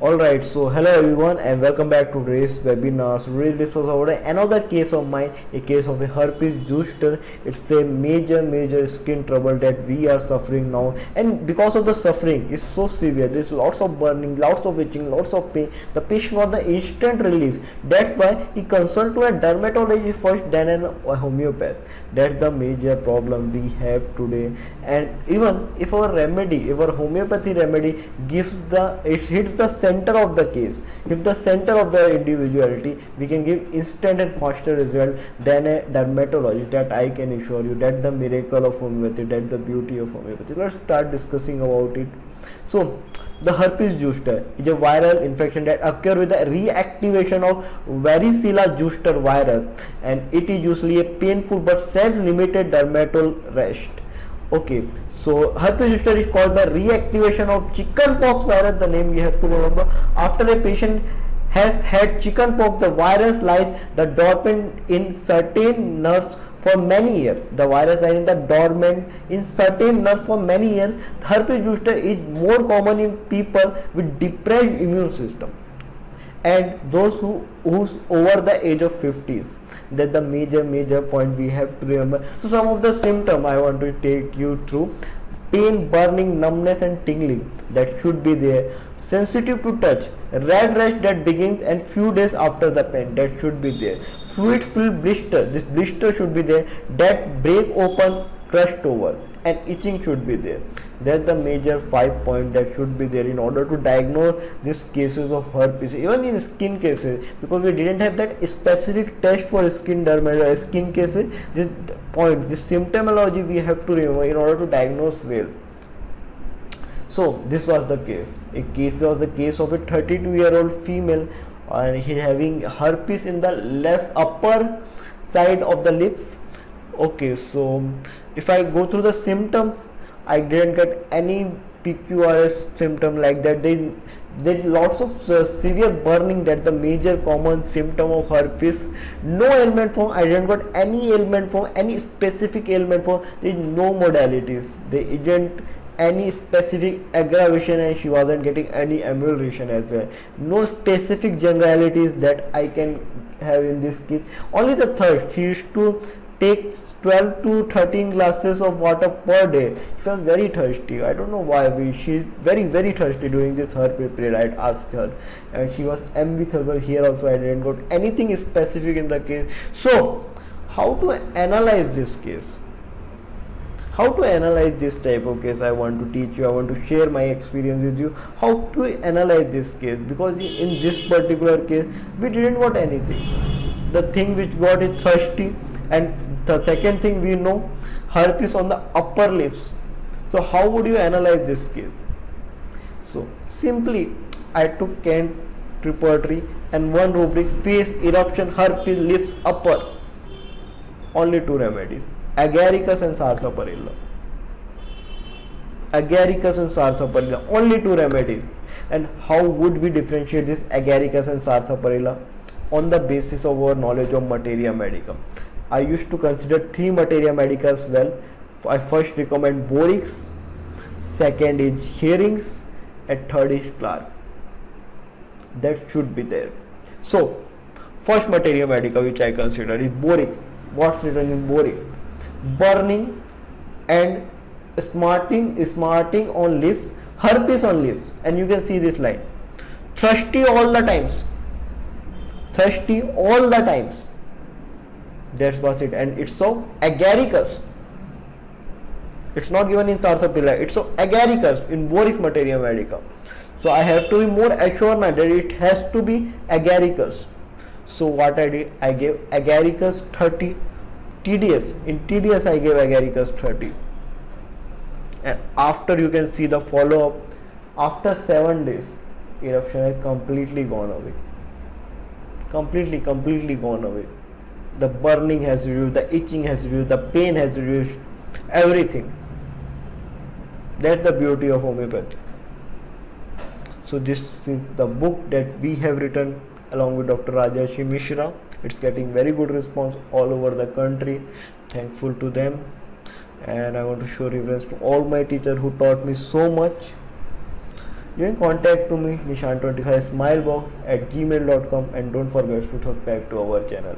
Alright, so hello everyone and welcome back to today's webinar. So today this was about another case of mine, a case of a herpes zoster. It's a major skin trouble that we are suffering now, and because of the suffering is so severe, there's lots of burning, lots of itching, lots of pain. The patient got the instant relief. That's why he consulted to a dermatologist first, then a homeopath. That's the major problem we have today. And even if our remedy, if our homeopathy remedy it hits the center of the case, if the center of the individuality, we can give instant and faster result than a dermatology. That I can assure you. That's the miracle of homeopathy. That's the beauty of homeopathy. Let's start discussing about it. So the herpes zoster is a viral infection that occurs with the reactivation of varicella zoster virus, and it is usually a painful but self-limited dermal rash. Okay, so herpes zoster is called the reactivation of chickenpox virus. The name you have to remember. After a patient has had chickenpox, the virus lies the dormant in certain nerves for many years. The virus lies in the dormant in certain nerves for many years. Herpes zoster is more common in people with depressed immune system and those who's over the age of 50s. That's the major point we have to remember. So some of the symptoms I want to take you through: pain, burning, numbness and tingling that should be there, sensitive to touch, red rash that begins and few days after the pain, that should be there, fluid filled blister, this blister should be there, that break open, crushed over, and itching should be there. That's the major 5 points that should be there in order to diagnose these cases of herpes. Even in skin cases, because we didn't have that specific test for skin cases, this symptomology we have to remember in order to diagnose well. So this was the case. Was a case of a 32-year-old female, and he having herpes in the left upper side of the lips. Okay, so if I go through the symptoms, I didn't get any PQRS symptom like that. There lots of severe burning. That the major common symptom of herpes. No ailment form. I didn't got any ailment form, any specific ailment form. There is no modalities. There isn't any specific aggravation, and she wasn't getting any amelioration as well. No specific generalities that I can have in this case. Only the thirst. She used to take 12 to 13 glasses of water per day. She was very thirsty. I don't know why. She's very thirsty during this herpes period. I asked her, and she was ambitable. Here also I didn't got anything specific in the case. So how to analyze this case? How to analyze this type of case? I want to teach you. I want to share my experience with you. How to analyze this case, because in this particular case we didn't got anything. The thing which got is thirsty, and the second thing we know, herpes on the upper lips. So how would you analyze this case? So simply I took Kent repertory and one rubric: face eruption, herpes, lips upper. Only two remedies: agaricus and sarsaparilla. Agaricus and sarsaparilla, only two remedies. And how would we differentiate this agaricus and sarsaparilla? On the basis of our knowledge of materia medica. I used to consider three materia medica as well. I first recommend Borix, second is Heerings, and third is Clark. That should be there. So first materia medica which I consider is Borix. What's written in Borix? Burning and smarting on lips, herpes on lips, and you can see this line: thirsty all the times. Thirsty all the times. That was it. And it's so agaricus. It's not given in sarsaparilla. It's so agaricus in Borix materia medica. So I have to be more assured that it has to be agaricus. So what I did, I gave agaricus 30. TDS. In TDS I gave agaricus 30. And after, you can see the follow up. After 7 days, eruption had completely gone away. Completely gone away. The burning has reduced, the itching has reduced, the pain has reduced, everything. That's the beauty of homeopathy. So this is the book that we have written along with Dr. Rajarshi Mishra. It's getting very good response all over the country. Thankful to them. And I want to show reverence to all my teachers who taught me so much. You can contact to me nishan25smilebox@gmail.com, and don't forget to subscribe to our channel.